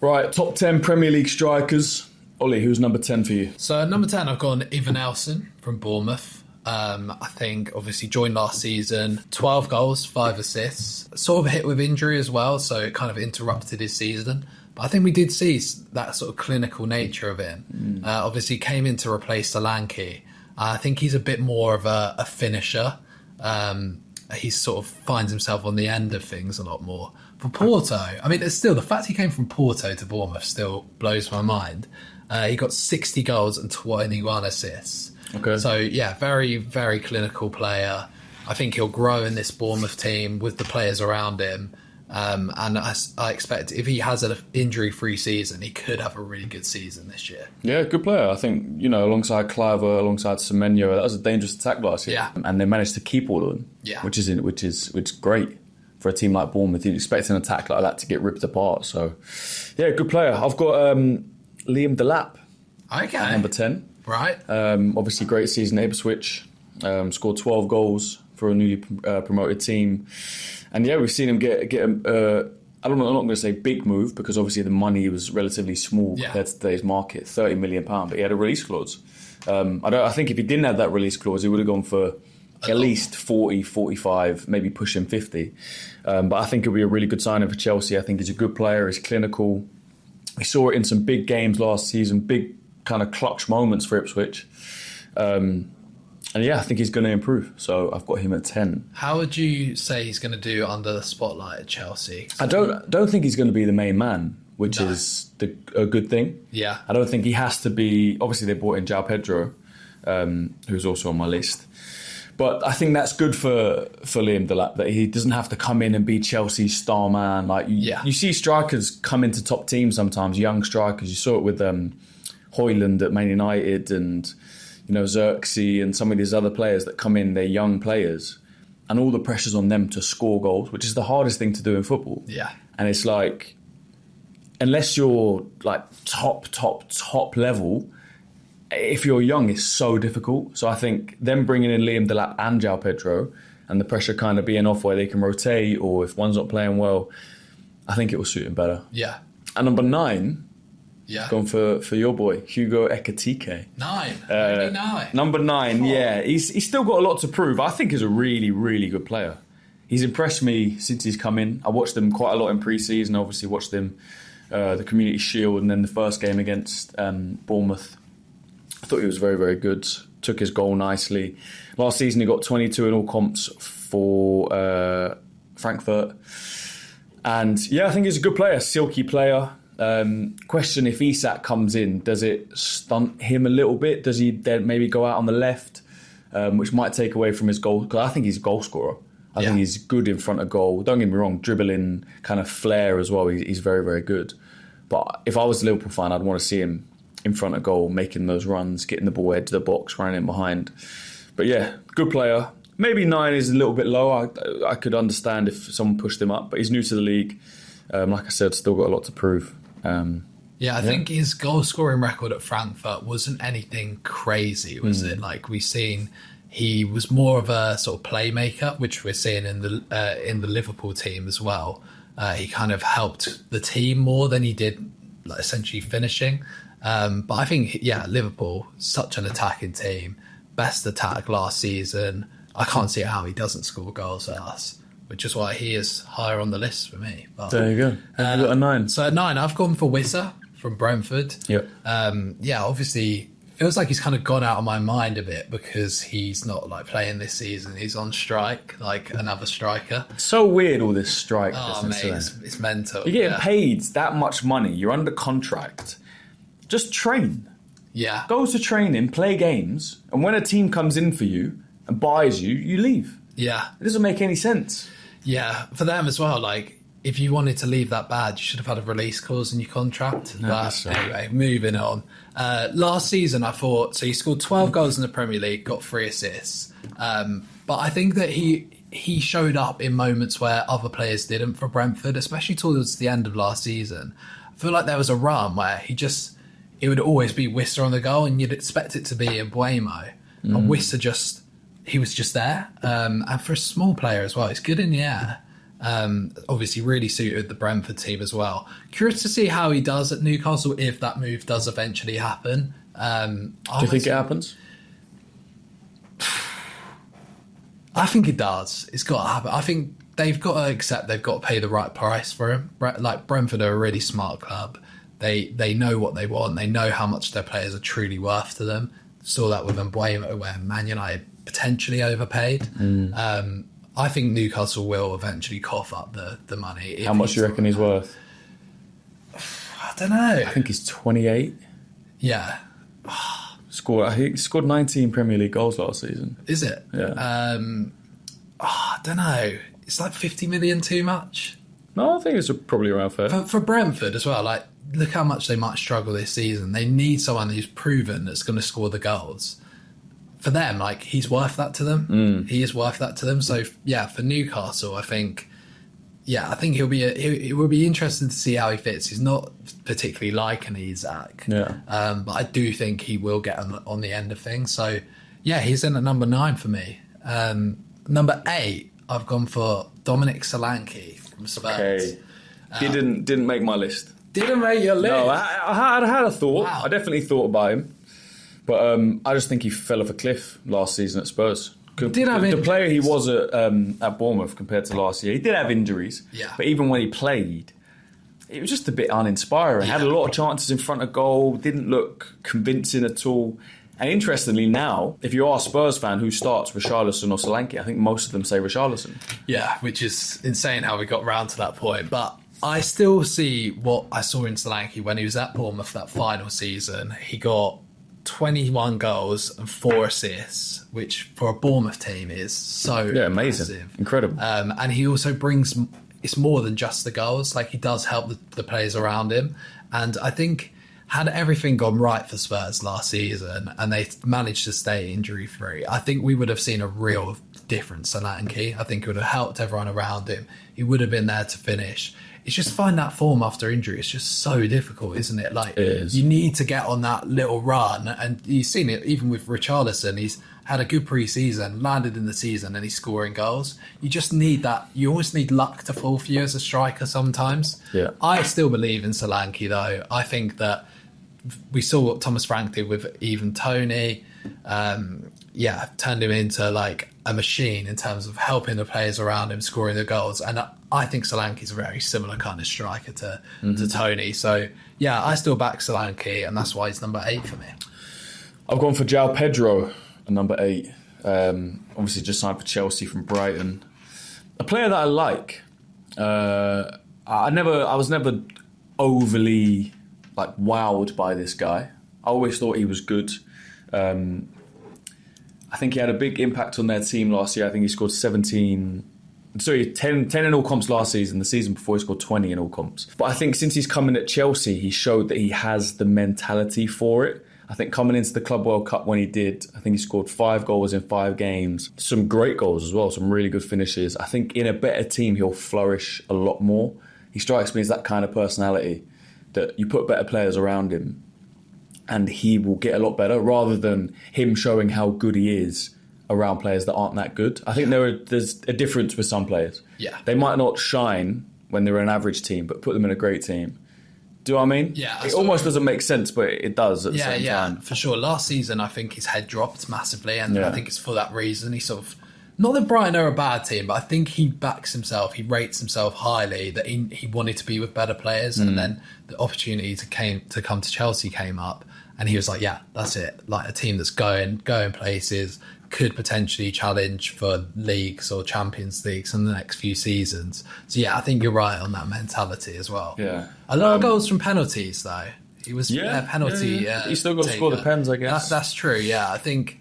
Right, top 10 Premier League strikers. Ollie, who's number 10 for you? So at number 10, I've gone Ivan Elson from Bournemouth. I think obviously joined last season, 12 goals, 5 assists. Sort of hit with injury as well, so it kind of interrupted his season. But I think we did see that sort of clinical nature of him. Obviously came in to replace Solanke. I think he's a bit more of a finisher. He sort of finds himself on the end of things a lot more. For Porto, I mean, it's still the fact he came from Porto to Bournemouth still blows my mind. He got 60 goals and 21 assists. Okay. So, yeah, very, very clinical player. I think he'll grow in this Bournemouth team with the players around him. And I expect if he has an injury-free season, he could have a really good season this year. Yeah, good player. I think, alongside Cliver, alongside Semenyo, that was a dangerous attack last year. Yeah. And they managed to keep all of them, which is great for a team like Bournemouth. You'd expect an attack like that to get ripped apart. So, yeah, good player. I've got Liam Delap, number 10. Right. Obviously, great season at Ipswich. Scored 12 goals for a newly promoted team. And yeah, we've seen him get I'm not going to say big move because obviously the money was relatively small compared to today's market, £30 million, but he had a release clause. I think if he didn't have that release clause, he would have gone for at least 40, 45, maybe pushing 50. But I think it'll be a really good signing for Chelsea. I think he's a good player, he's clinical. We saw it in some big games last season, big kind of clutch moments for Ipswich. And yeah, I think he's going to improve. So I've got him at 10. How would you say he's going to do under the spotlight at Chelsea? I don't think he's going to be the main man, which is a good thing. Yeah. I don't think he has to be. Obviously, they brought in João Pedro, who's also on my list. But I think that's good for Liam Delap, that he doesn't have to come in and be Chelsea's star man. Like you see strikers come into top teams sometimes, young strikers. You saw it with Højlund at Man United and Xerxes and some of these other players that come in, they're young players, and all the pressure's on them to score goals, which is the hardest thing to do in football. Yeah. And it's like, unless you're like top level, if you're young, it's so difficult. So I think them bringing in Liam Delap and João Pedro and the pressure kind of being off where they can rotate, or if one's not playing well, I think it will suit him better. Yeah. And number 9, gone for your boy, Hugo Ekitike. 9. Number 9, yeah. He's still got a lot to prove. I think he's a really, really good player. He's impressed me since he's come in. I watched him quite a lot in pre-season. Obviously watched him the Community Shield and then the first game against Bournemouth. I thought he was very, very good. Took his goal nicely. Last season he got 22 in all comps for Frankfurt. And yeah, I think he's a good player, silky player. Question if Isak comes in, does it stunt him a little bit? Does he then maybe go out on the left, which might take away from his goal? Because I think he's a goal scorer. I think he's good in front of goal. Don't get me wrong, dribbling, kind of flair as well. He's very, very good. But if I was a Liverpool fan, I'd want to see him in front of goal, making those runs, getting the ball edge of the box, running in behind. But yeah, good player. Maybe 9 is a little bit low. I could understand if someone pushed him up, but he's new to the league. Like I said, still got a lot to prove. I think his goal scoring record at Frankfurt wasn't anything crazy, was it? Like we've seen, he was more of a sort of playmaker, which we're seeing in the Liverpool team as well. He kind of helped the team more than he did, like, essentially finishing. But I think, Liverpool, such an attacking team, best attack last season. I can't see how he doesn't score goals at us, which is why he is higher on the list for me. But, there you go. Have you got a 9? So at 9, I've gone for Wissa from Brentford. Yep. Obviously, feels like he's kind of gone out of my mind a bit because he's not like playing this season. He's on strike, like another striker. It's so weird, all this strike business. Mate, it's mental. You're getting paid that much money. You're under contract. Just train. Yeah. Go to training, play games, and when a team comes in for you and buys you, you leave. Yeah. It doesn't make any sense. Yeah, for them as well, like, if you wanted to leave that bad, you should have had a release clause in your contract. No, but anyway, moving on. Last season, I thought, so he scored 12 goals in the Premier League, got 3 assists. But I think that he showed up in moments where other players didn't for Brentford, especially towards the end of last season. I feel like there was a run where it would always be Wissa on the goal, and you'd expect it to be Mbuemo. And Wissa he was just there. And for a small player as well, he's good in the air. Obviously, really suited the Brentford team as well. Curious to see how he does at Newcastle if that move does eventually happen. Do you think it happens? I think it does. It's got to happen. I think they've got to accept they've got to pay the right price for him. Like Brentford are a really smart club. They know what they want. They know how much their players are truly worth to them. Saw that with Mbeumo where Man United potentially overpaid. I think Newcastle will eventually cough up the money. How much do you reckon he's worth? I don't know. I think he's 28. Yeah. I think he scored 19 Premier League goals last season. Is it? Yeah. I don't know. It's like 50 million too much. No, I think it's probably around fair. For Brentford as well, like, look how much they might struggle this season. They need someone who's proven that's going to score the goals. For them, like, he's worth that to them. He is worth that to them. So, yeah, for Newcastle, I think it will be interesting to see how he fits. He's not particularly like an Isak. Yeah. But I do think he will get on the end of things. So, yeah, he's in at number 9 for me. Number 8, I've gone for Dominic Solanke from Spurs. Okay. Didn't make my list. Didn't make your list? No, I had a thought. Wow. I definitely thought about him. But I just think he fell off a cliff last season at Spurs. The player he was at Bournemouth compared to last year, he did have injuries. Yeah. But even when he played, it was just a bit uninspiring. Yeah. Had a lot of chances in front of goal, didn't look convincing at all. And interestingly now, if you are a Spurs fan who starts Richarlison or Solanke, I think most of them say Richarlison. Yeah, which is insane how we got round to that point. But I still see what I saw in Solanke when he was at Bournemouth that final season. He got 21 goals and 4 assists, which for a Bournemouth team is so amazing. impressive. Incredible. And he also brings, it's more than just the goals. Like, he does help the players around him. And I think had everything gone right for Spurs last season and they managed to stay injury free, I think we would have seen a real difference Solanke. I think it would have helped everyone around him. He would have been there to finish. It's just find that form after injury. It's just so difficult, isn't it? Like, it is. You need to get on that little run. And you've seen it even with Richarlison. He's had a good pre-season, landed in the season, and he's scoring goals. You just need that. You almost need luck to fall for you as a striker sometimes. Yeah. I still believe in Solanke, though. I think that we saw what Thomas Frank did with even Tony. Turned him into like a machine in terms of helping the players around him scoring the goals. And I think Solanke's a very similar kind of striker to Tony. So, yeah, I still back Solanke, and that's why he's number 8 for me. I've gone for João Pedro at number 8. Obviously just signed for Chelsea from Brighton. A player that I like. I was never overly like wowed by this guy. I always thought he was good. I think he had a big impact on their team last year. I think he scored 10 in all comps last season. The season before he scored 20 in all comps. But I think since he's come in at Chelsea, he showed that he has the mentality for it. I think coming into the Club World Cup when he did, I think he scored 5 goals in 5 games. Some great goals as well, some really good finishes. I think in a better team, he'll flourish a lot more. He strikes me as that kind of personality that you put better players around him and he will get a lot better rather than him showing how good he is around players that aren't that good. I think there's a difference with some players. Yeah. They might not shine when they're an average team, but put them in a great team. Do you know what I mean? Yeah. It almost doesn't make sense, but it does at the same time. Yeah, for sure. Last season, I think his head dropped massively, and Yeah. I think it's for that reason. He sort of, not that Brighton are a bad team, but I think he backs himself, he rates himself highly, that he wanted to be with better players, and then the opportunity to come to Chelsea came up, and he was like, yeah, that's it. Like a team that's going places, could potentially challenge for leagues or Champions Leagues in the next few seasons. So yeah, I think you're right on that mentality as well. Yeah. A lot of goals from penalties though. He was penalty. Yeah. He's still got to score the pens, I guess. That's true. Yeah, I think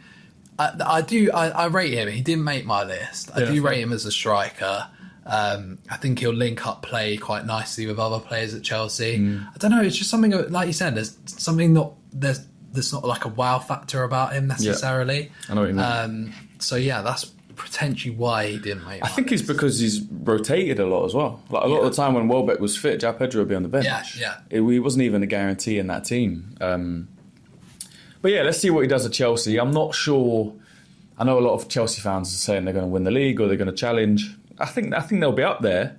I rate him. He didn't make my list. I do rate him as a striker. I think he'll link up play quite nicely with other players at Chelsea. I don't know. It's just something like you said. There's something there's not like a wow factor about him necessarily. Yeah. I know what you mean. So yeah, that's potentially why he didn't make. I think it's because he's rotated a lot as well. Like a lot of the time when Welbeck was fit, João Pedro would be on the bench. Yeah. He wasn't even a guarantee in that team. But yeah, let's see what he does at Chelsea. I'm not sure. I know a lot of Chelsea fans are saying they're going to win the league or they're going to challenge. I think they'll be up there,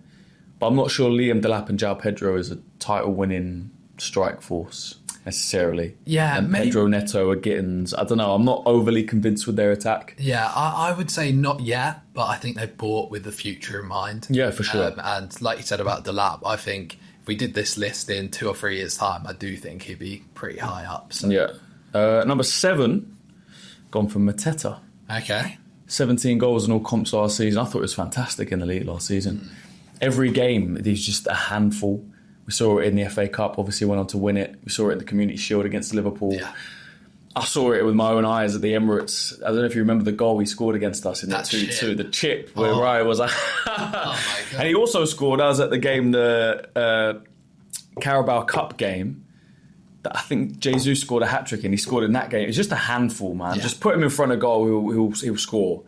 but I'm not sure Liam Delap and João Pedro is a title-winning strike force necessarily. Yeah, and Pedro Neto or Gittins, I don't know. I'm not overly convinced with their attack. Yeah, I would say not yet, but I think they bought with the future in mind. Yeah, for sure. And like you said about Delap, I think if we did this list in 2 or 3 years' time, I do think he'd be pretty high up. So. Yeah. Number 7, gone for Mateta. Okay. 17 goals in all comps last season. I thought it was fantastic in the league last season. Every game, he's just a handful. We saw it in the FA Cup, obviously went on to win it. We saw it in the Community Shield against Liverpool. Yeah. I saw it with my own eyes at the Emirates. I don't know if you remember the goal he scored against us in that 2-2. The chip where Raya was like... Oh, my God. And he also scored, I was at the game, the Carabao Cup game. I think Jesus scored a hat-trick and he scored in that game. It's just a handful, man. Yeah. Just put him in front of goal, he'll score.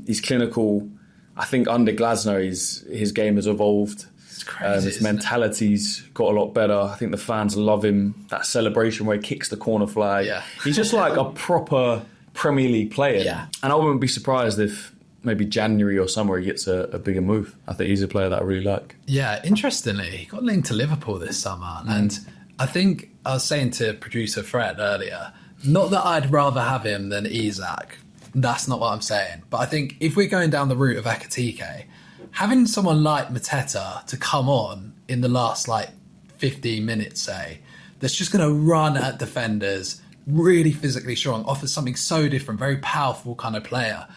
He's clinical. I think under Glasner, his game has evolved. It's crazy, His mentality's got a lot better. I think the fans love him. That celebration where he kicks the corner flag. Yeah. He's just like a proper Premier League player. Yeah. And I wouldn't be surprised if maybe January or somewhere he gets a bigger move. I think he's a player that I really like. Yeah, interestingly, he got linked to Liverpool this summer. And I think I was saying to producer Fred earlier, not that I'd rather have him than Isak. That's not what I'm saying. But I think if we're going down the route of Ekitike, having someone like Mateta to come on in the last 15 minutes, say, that's just going to run at defenders, really physically strong, offers something so different, very powerful kind of player,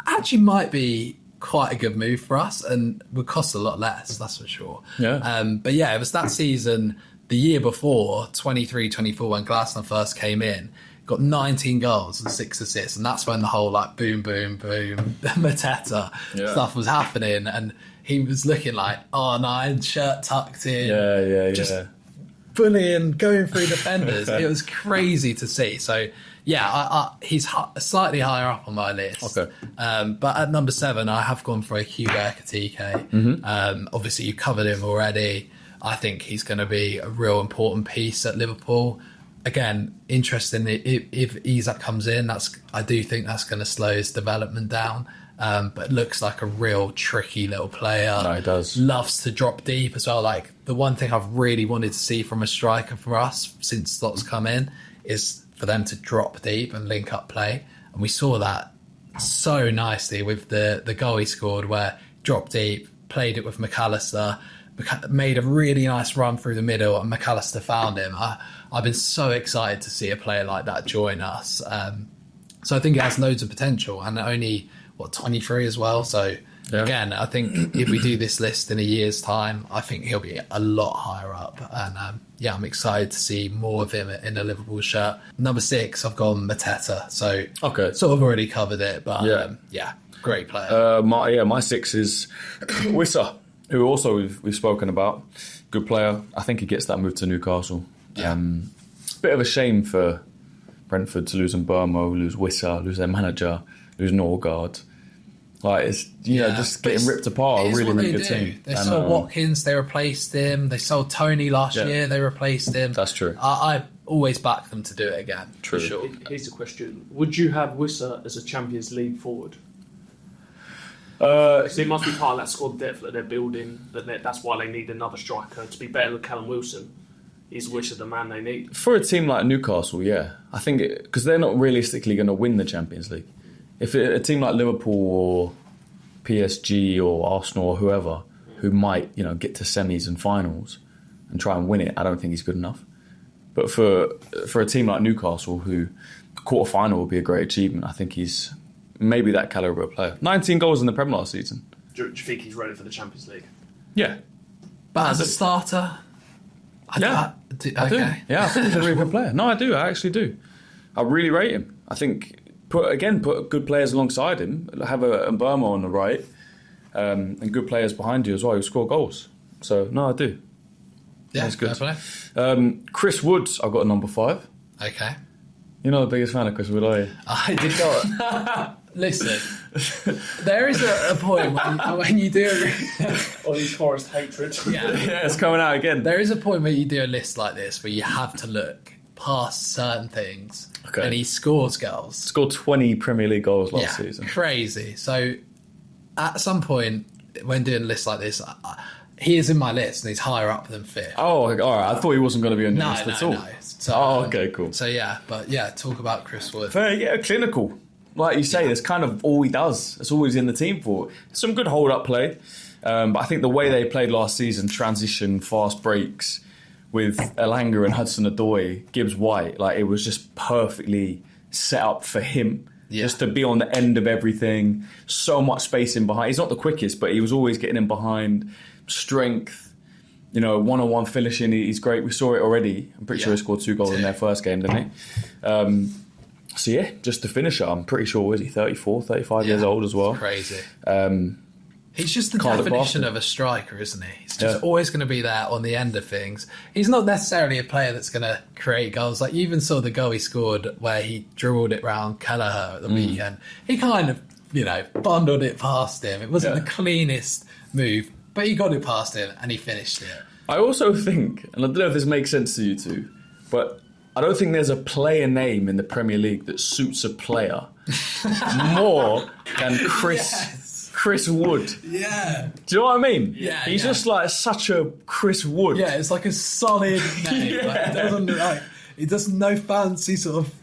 actually might be quite a good move for us and would cost a lot less, that's for sure. Yeah. But yeah, it was that season, the year before, 23-24, when Glasner first came in, got 19 goals and 6 assists, and that's when the whole boom, boom, boom, Mateta stuff was happening, and he was looking like R9, shirt tucked in, just bullying, going through defenders. It was crazy to see. So yeah, he's slightly higher up on my list. Okay. But at number 7, I have gone for Hugo Ekitike. Obviously, you covered him already. I think he's going to be a real important piece at Liverpool. Again, interesting if Isak comes in, I do think that's going to slow his development down. But it looks like a real tricky little player. No, he does. Loves to drop deep as well. The one thing I've really wanted to see from a striker for us since Slots come in is for them to drop deep and link up play. And we saw that so nicely with the goal he scored, where dropped deep, played it with McAllister, made a really nice run through the middle, and McAllister found him. I've been so excited to see a player like that join us. So I think it has loads of potential, and only 23 as well. So again, I think if we do this list in a year's time, I think he'll be a lot higher up. And I'm excited to see more of him in a Liverpool shirt. Number 6, I've gone Mateta. So sort of already covered it, but great player. My 6 is Wissa, who also we've spoken about. Good player. I think he gets that move to Newcastle. Bit of a shame for Brentford to lose Mbermo, lose Wissa, lose their manager, lose Norgard. It's just getting ripped apart. A really, really good team. They sold Watkins, they replaced him. They sold Tony last year, they replaced him. That's true. I always back them to do it again. True. For sure. Here's the question: would you have Wissa as a Champions League forward? So it must be part of that squad depth that they're building. That's why they need another striker to be better than Callum Wilson. Is Wissa the man they need? For a team like Newcastle, yeah. I think because they're not realistically going to win the Champions League. If a team like Liverpool or PSG or Arsenal or whoever who might get to semis and finals and try and win it, I don't think he's good enough. But for a team like Newcastle, who quarter final would be a great achievement, I think he's maybe that calibre of player. 19 goals in the Premier last season. Do you think he's ready for the Champions League? Yeah. But as a starter, I do. Yeah, I think he's a really good player. No, I do. I actually do. I really rate him. I think put good players alongside him. Have a Mbermo on the right, and good players behind you as well who score goals. So no, I do. Yeah, that's good. Definitely. Chris Woods, I've got at number 5. Okay. You're not the biggest fan of Chris Wood, are you? I did not. Listen, there is a point when you do Or his forest hatred. Yeah, it's coming out again. There is a point where you do a list like this where you have to look past certain things. Okay. And he scores goals. Scored 20 Premier League goals last season. Crazy. So at some point when doing lists like this, he is in my list and he's higher up than fifth. Oh, all right. I thought he wasn't going to be on your list at all. No. So, okay, cool. So yeah, but yeah, talk about Chris Wood. Fair, yeah, clinical. Like you say, that's kind of all he does. That's all he's in the team for. Some good hold-up play. But I think the way they played last season, transition, fast breaks with Elanga and Hudson-Odoi, Gibbs-White, like it was just perfectly set up for him. Yeah. Just to be on the end of everything. So much space in behind. He's not the quickest, but he was always getting in behind. Strength, one-on-one finishing, he's great. We saw it already. I'm pretty sure he scored 2 goals in their first game, didn't he? So yeah, just the finisher. I'm pretty sure, is he 34, 35 years old as well? It's crazy. He's just the definition of a striker, isn't he? He's just always going to be there on the end of things. He's not necessarily a player that's going to create goals. Like you even saw the goal he scored where he dribbled it round Kelleher at the weekend. He kind of, bundled it past him. It wasn't the cleanest move, but he got it past him and he finished it. I also think, and I don't know if this makes sense to you two, but I don't think there's a player name in the Premier League that suits a player more than Chris Wood. Yeah. Do you know what I mean? Yeah. He's just like such a Chris Wood. Yeah, it's like a solid name. Like, he doesn't no fancy sort of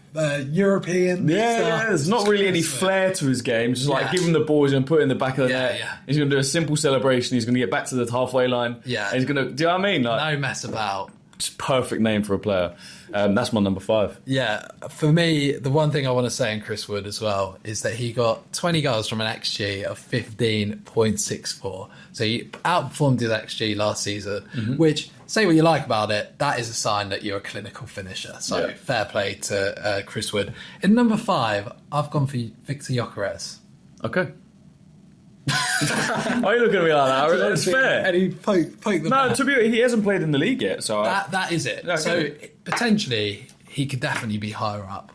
European stuff. Yeah, there's not really any flair to his game. Just like give him the ball, he's going to put it in the back of the net. Yeah. He's going to do a simple celebration. He's going to get back to the halfway line. Yeah. He's going to, do you know what I mean? Like, no mess about. Just perfect name for a player. That's my number 5. Yeah, for me, the one thing I want to say in Chris Wood as well is that he got 20 goals from an XG of 15.64. So he outperformed his XG last season, which, say what you like about it, that is a sign that you're a clinical finisher. So fair play to Chris Wood. In number 5, I've gone for Victor Gyökeres. Okay. Why are you looking at me like that? It's fair. And he poked the No, to be he hasn't played in the league yet, so that is it. Okay. So potentially he could definitely be higher up.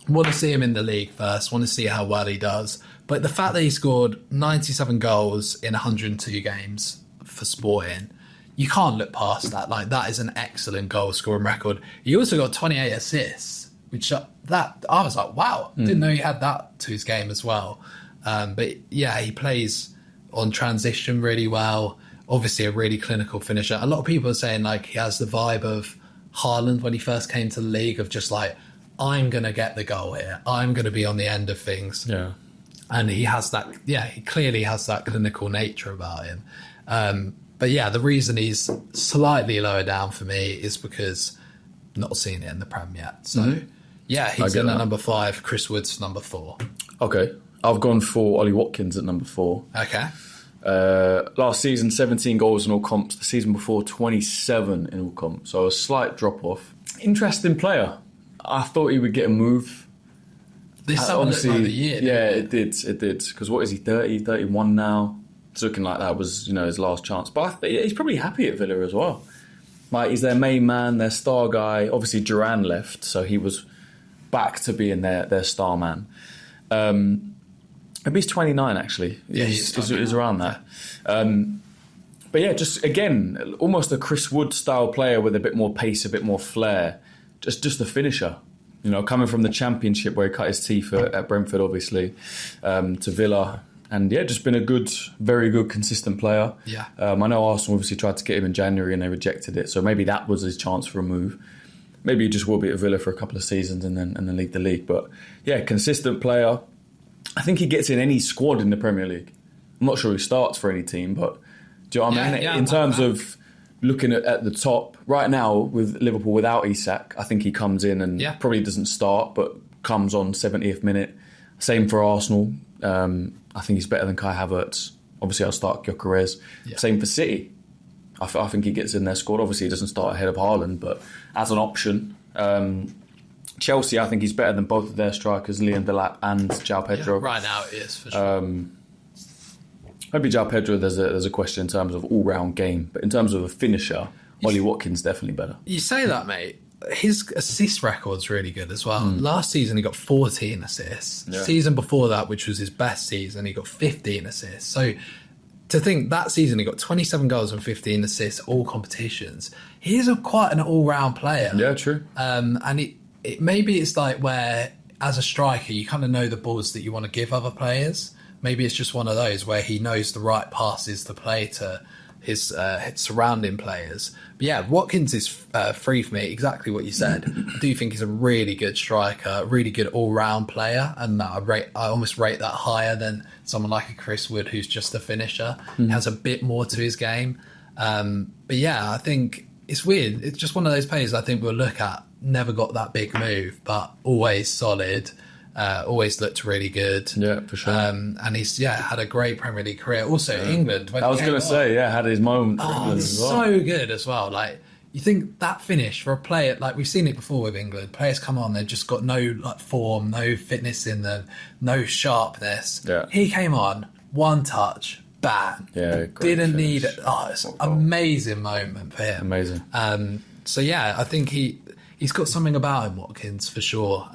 Want to see him in the league first. Want to see how well he does. But the fact that he scored 97 goals in 102 games for Sporting, you can't look past that. Like that is an excellent goal scoring record. He also got 28 assists, which that I was like, wow, didn't know he had that to his game as well. But yeah, he plays on transition really well. Obviously a really clinical finisher. A lot of people are saying like he has the vibe of Haaland when he first came to the league, of just like, I'm going to get the goal here. I'm going to be on the end of things. Yeah. And he has that, he clearly has that clinical nature about him. But yeah, the reason he's slightly lower down for me is because I'm not seeing it in the Prem yet. So yeah, he's in at number 5. Chris Wood's number 4. Okay. I've gone for Ollie Watkins at number 4. Okay. Last season, 17 goals in all comps. The season before, 27 in all comps. So a slight drop-off. Interesting player. I thought he would get a move. This summer looked like the year. Yeah, it did. Because what is he, 30, 31 now? It's looking like that was his last chance. But I think he's probably happy at Villa as well. Like, he's their main man, their star guy. Obviously, Duran left, so he was back to being their star man. Maybe he's 29, actually. Yeah, he's around that. But yeah, just, again, almost a Chris Wood-style player with a bit more pace, a bit more flair. Just a finisher. Coming from the Championship where he cut his teeth at Brentford, obviously, to Villa. And yeah, just been a very good, consistent player. Yeah. I know Arsenal obviously tried to get him in January and they rejected it. So maybe that was his chance for a move. Maybe he just will be at Villa for a couple of seasons and then lead the league. But yeah, consistent player. I think he gets in any squad in the Premier League. I'm not sure he starts for any team, but do you know what I mean? In terms of looking at the top, right now with Liverpool without Isak, I think he comes in and probably doesn't start, but comes on 70th minute. Same for Arsenal. I think he's better than Kai Havertz. Obviously, I'll start Gyökeres. Yeah. Same for City. I think he gets in their squad. Obviously, he doesn't start ahead of Haaland, but as an option. Chelsea, I think he's better than both of their strikers, Liam Delap and João Pedro. Yeah, right now it is, for sure. Maybe João Pedro, there's a question in terms of all-round game, but in terms of a finisher, Ollie Watkins definitely better. You say that, mate. His assist record's really good as well. Last season, he got 14 assists. Yeah. Season before that, which was his best season, he got 15 assists. So to think that season he got 27 goals and 15 assists, all competitions, he is quite an all-round player. Yeah, true. And maybe it's like where, as a striker, you kind of know the balls that you want to give other players. maybe it's just one of those where he knows the right passes to play to his surrounding players. But yeah, Watkins is free for me, exactly what you said. I do think he's a really good striker, really good all-round player, and I almost rate that higher than someone like a Chris Wood, who's just a finisher. He has a bit more to his game. But yeah, I think it's weird. It's just one of those players I think we'll look at, never got that big move, but always solid. Always looked really good. Yeah, for sure. And he's had a great Premier League career. Also, England. When I was going to say, had his moment. He's so good as well. Like, you think that finish for a player, like we've seen it before with England, players come on, they've just got no form, no fitness in them, no sharpness. Yeah. He came on, one touch, bang. Yeah, didn't need it. Oh, it's an amazing moment for him. Amazing. So yeah, I think he's got something about him, Watkins, for sure.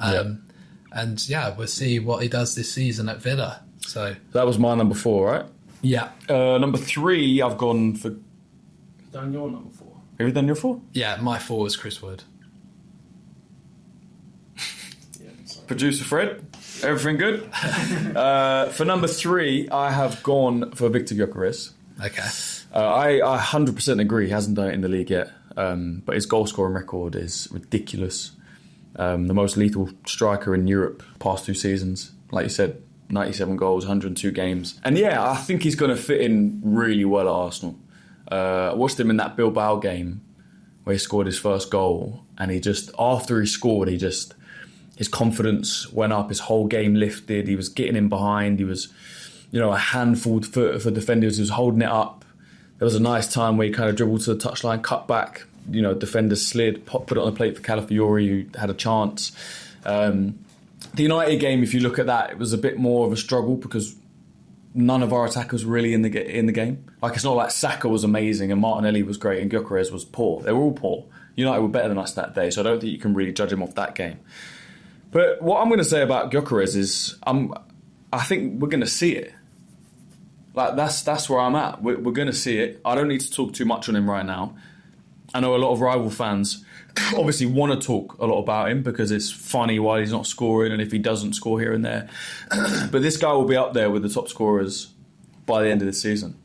And yeah, we'll see what he does this season at Villa. So that was my number 4, right? Yeah. Number 3, I've gone for. Done your number 4. Have you done your 4? Yeah, my 4 was Chris Wood. Producer Fred, everything good? For number 3, I have gone for Victor Gyökeres. Okay. I 100% agree. He hasn't done it in the league yet, but his goal scoring record is ridiculous. The most lethal striker in Europe past 2 seasons. Like you said, 97 goals, 102 games. And yeah, I think he's going to fit in really well at Arsenal. I watched him in that Bilbao game where he scored his first goal, and after he scored, his confidence went up, his whole game lifted, he was getting in behind, he was, a handful for defenders, he was holding it up. There was a nice time where he kind of dribbled to the touchline, cut back, defenders slid, put it on the plate for Calafiori, who had a chance. The United game, if you look at that, it was a bit more of a struggle because none of our attackers were really in the game. Like, it's not like Saka was amazing and Martinelli was great and Gyökeres was poor. They were all poor. United were better than us that day, so I don't think you can really judge him off that game. But what I'm going to say about Gyökeres is I think we're going to see it. Like, that's where I'm at. We're going to see it. I don't need to talk too much on him right now. I know a lot of rival fans obviously want to talk a lot about him because it's funny while he's not scoring and if he doesn't score here and there. But this guy will be up there with the top scorers by the end of the season.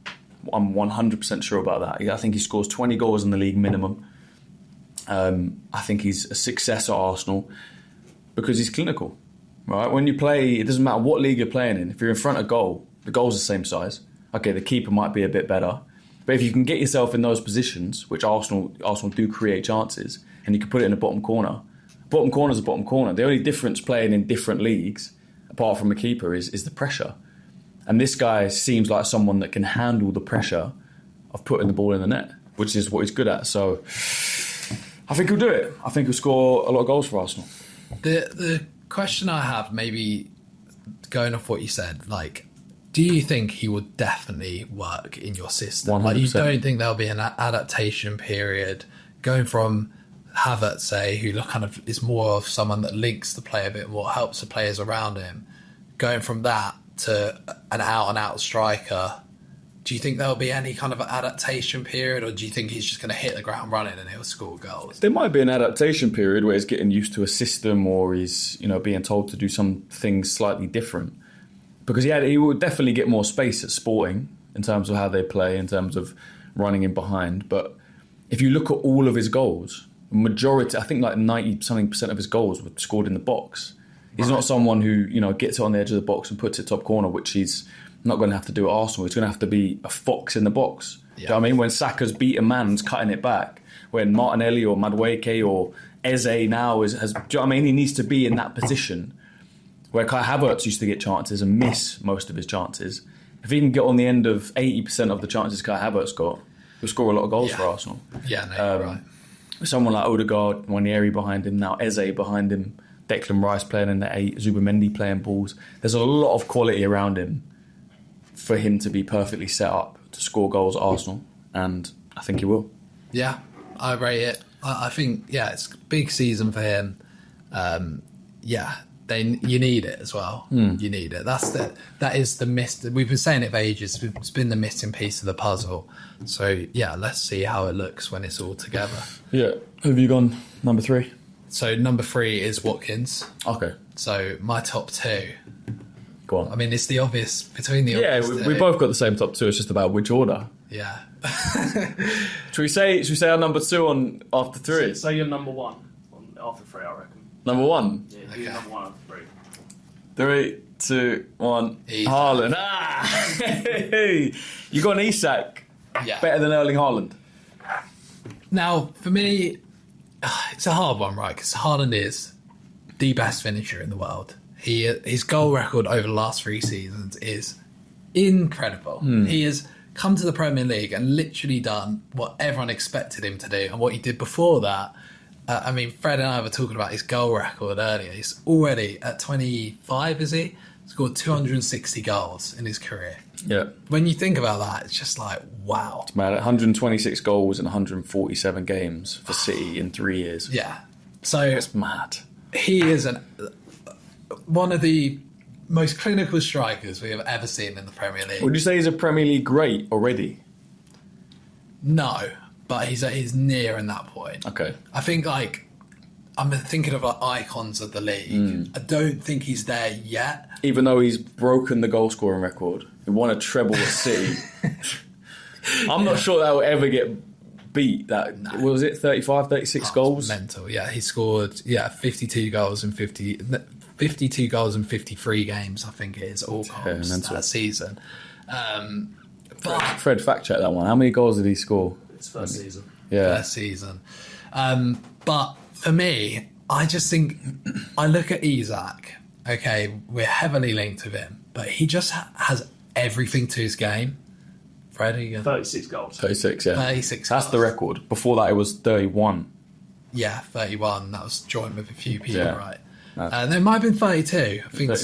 I'm 100% sure about that. I think he scores 20 goals in the league minimum. I think he's a success at Arsenal because he's clinical. Right? When you play, it doesn't matter what league you're playing in. If you're in front of goal, the goal's the same size. Okay, the keeper might be a bit better. But if you can get yourself in those positions, which Arsenal do create chances, and you can put it in the bottom corner is a bottom corner. The only difference playing in different leagues, apart from a keeper, is the pressure. And this guy seems like someone that can handle the pressure of putting the ball in the net, which is what he's good at. So I think he'll do it. I think he'll score a lot of goals for Arsenal. The question I have, maybe going off what you said, like, do you think he will definitely work in your system? 100%. Like, you don't think there'll be an adaptation period going from Havertz, say, who kind of is more of someone that links the play a bit more, helps the players around him, going from that to an out-and-out striker? Do you think there'll be any kind of adaptation period, or do you think he's just going to hit the ground running and he'll score goals? There might be an adaptation period where he's getting used to a system or he's being told to do some things slightly different. Because he will definitely get more space at Sporting in terms of how they play, in terms of running in behind. But if you look at all of his goals, majority, I think like 90-something% of his goals were scored in the box. He's not someone who, gets it on the edge of the box and puts it top corner, which he's not going to have to do at Arsenal. He's going to have to be a fox in the box. Yeah. Do you know what I mean? When Saka's beat a man and cutting it back, when Martinelli or Madueke or Eze now has, do you know what I mean? He needs to be in that position where Kai Havertz used to get chances and miss most of his chances. If he can get on the end of 80% of the chances Kai Havertz got, he'll score a lot of goals for Arsenal. Yeah, no, you're right. Someone like Odegaard, Nwaneri behind him, now Eze behind him, Declan Rice playing in the 8, Zubamendi playing balls. There's a lot of quality around him for him to be perfectly set up to score goals at Arsenal, and I think he will. Yeah, I rate it. I think, it's a big season for him. You need it as well. You need it. That is the miss. We've been saying it for ages. It's been the missing piece of the puzzle. So let's see how it looks when it's all together. Yeah. Have you gone number 3? So number 3 is Watkins. Okay. So my top 2. Go on. I mean, it's the obvious between the Yeah, obvious we two. both got the same top two. It's just about which order. Yeah. Should we say our number two on after three? Say you're number one after three, I reckon. Number one. Yeah, do number one after three. 3, 2, 1. Easy. Haaland. Hey! You got an Isak Yeah. better than Erling Haaland. Now, for me, it's a hard one, right? Because Haaland is the best finisher in the world. His goal record over the last 3 seasons is incredible. He has come to the Premier League and literally done what everyone expected him to do, and what he did before that. I mean, Fred and I were talking about his goal record earlier. He's already at 25, is he? Scored 260 goals in his career. Yeah. When you think about that, it's just like, wow. Man, 126 goals in 147 games for City in 3 years. Yeah. So It's mad. he is one of the most clinical strikers we have ever seen in the Premier League. Would you say he's a Premier League great already? No, but he's near in that point. Okay. I think I'm thinking of icons of the league. I don't think he's there yet. Even though he's broken the goal scoring record, he won a treble at City. I'm not sure that will ever get beat. That was it, 35, 36 goals. Mental. Yeah, he scored 52 goals in 52 goals in 53 games. I think it is all goals mental. that season. But Fred, fact check that one. How many goals did he score? It's first season. Yeah. first season. But for me, I just think I look at Isak. Okay, we're heavily linked with him, but he just has everything to his game. Fred, are you gonna... 36 goals. 36, yeah. 36 That's the goals. record. Before that, it was 31. Yeah, 31. That was joint with a few people, Yeah. right? No. There might have been 32. I think 32.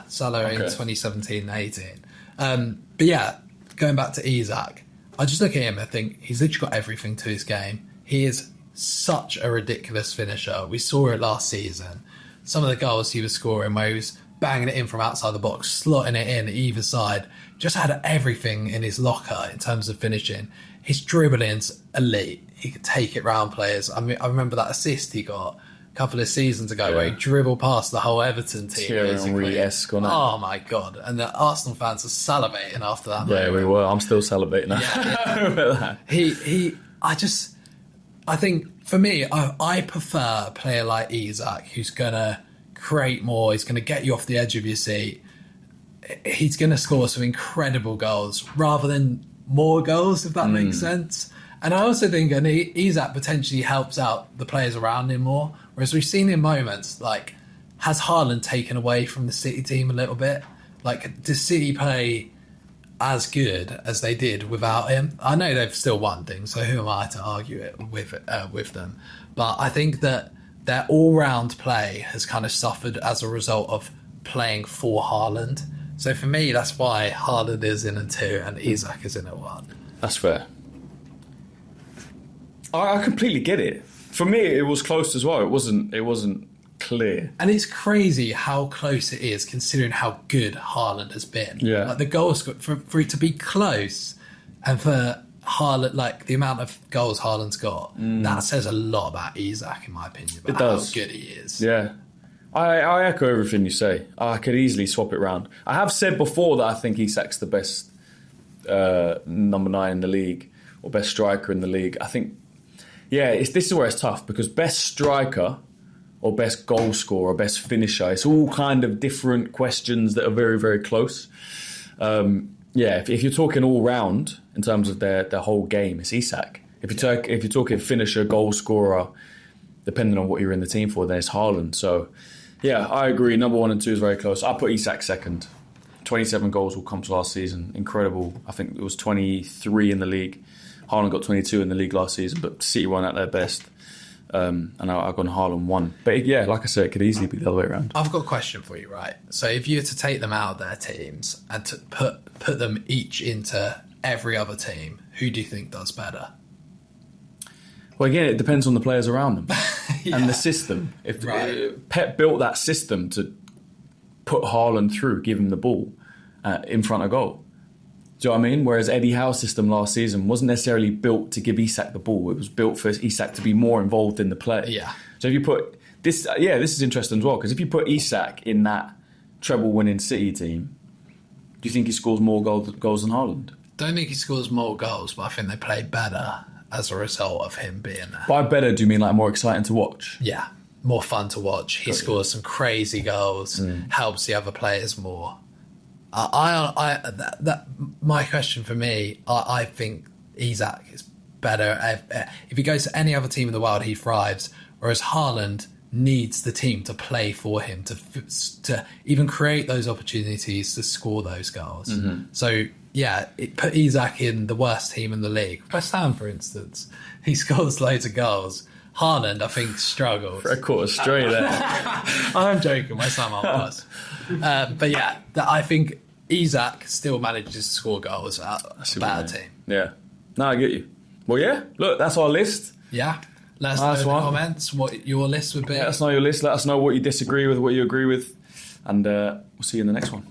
Salah in Okay. 2017-18. But yeah, going back to Isak, I just look at him and think he's literally got everything to his game. He is such a ridiculous finisher. We saw it last season. Some of the goals he was scoring where he was banging it in from outside the box, slotting it in either side, just had everything in his locker in terms of finishing. His dribbling's elite. He could take it round players. I mean, I remember that assist he got a couple of seasons ago where he dribbled past the whole Everton team. Thierry basically. Henry-esque, wasn't it? Oh my God. And the Arsenal fans are salivating after that. Yeah, moment. we were. I'm still celebrating that. Yeah. I think for me, I prefer a player like Isak who's going to create more. He's going to get you off the edge of your seat. He's going to score some incredible goals rather than more goals, if that makes sense. And I also think Isak potentially helps out the players around him more. Whereas we've seen in moments, like, has Haaland taken away from the City team a little bit? Like, does City play as good as they did without him? I know they've still won things, so who am I to argue it with them? But I think that their all-round play has kind of suffered as a result of playing for Haaland. So for me, that's why Haaland is in a 2 and Isak is in a 1. That's fair. I completely get it. For me, it was close as well. It wasn't clear. And it's crazy how close it is considering how good Haaland has been. Yeah. Like the goals, for it to be close and for Haaland, like the amount of goals Haaland's got, that says a lot about Isak, in my opinion, about It does. how good he is. Yeah. I echo everything you say. I could easily swap it round. I have said before that I think Isak's the best number 9 in the league or best striker in the league. I think, this is where it's tough because best striker or best goal scorer or best finisher, it's all kind of different questions that are very, very close. If you're talking all round in terms of their whole game, it's Isak. If you're talking finisher, goal scorer, depending on what you're in the team for, then it's Haaland. So, yeah, I agree. Number 1 and 2 is very close. I put Isak second. 27 goals will come to last season. Incredible. I think it was 23 in the league. Haaland got 22 in the league last season, but City won at their best. And I've gone Haaland 1. But yeah, like I said, it could easily be the other way around. I've got a question for you, right? So if you were to take them out of their teams and to put them each into every other team, who do you think does better? Well, again, it depends on the players around them and the system. If Pep built that system to put Haaland through, give him the ball in front of goal. Do you know what I mean? Whereas Eddie Howe's system last season wasn't necessarily built to give Isak the ball. It was built for Isak to be more involved in the play. Yeah. So if you put this, this is interesting as well because if you put Isak in that treble-winning City team Do you think he scores more goals than Haaland? Don't think he scores more goals, but I think they play better as a result of him being there. By better, do you mean like more exciting to watch? Yeah, more fun to watch. He scores some crazy goals, helps the other players more. My question for me, I think Isak is better. If he goes to any other team in the world, he thrives. Whereas Haaland needs the team to play for him, to even create those opportunities to score those goals. So, yeah, it put Isak in the worst team in the league. West Ham, for instance, he scores loads of goals. Haaland, I think, struggles. For a quarter straight there. I'm joking. West Ham are worse. But yeah, I think Isak still manages to score goals at a better team. Yeah. No, I get you. Well, yeah, look, that's our list. Yeah. Let us know in the comments what your list would be. Let us know your list. Let us know what you disagree with, what you agree with. And we'll see you in the next one.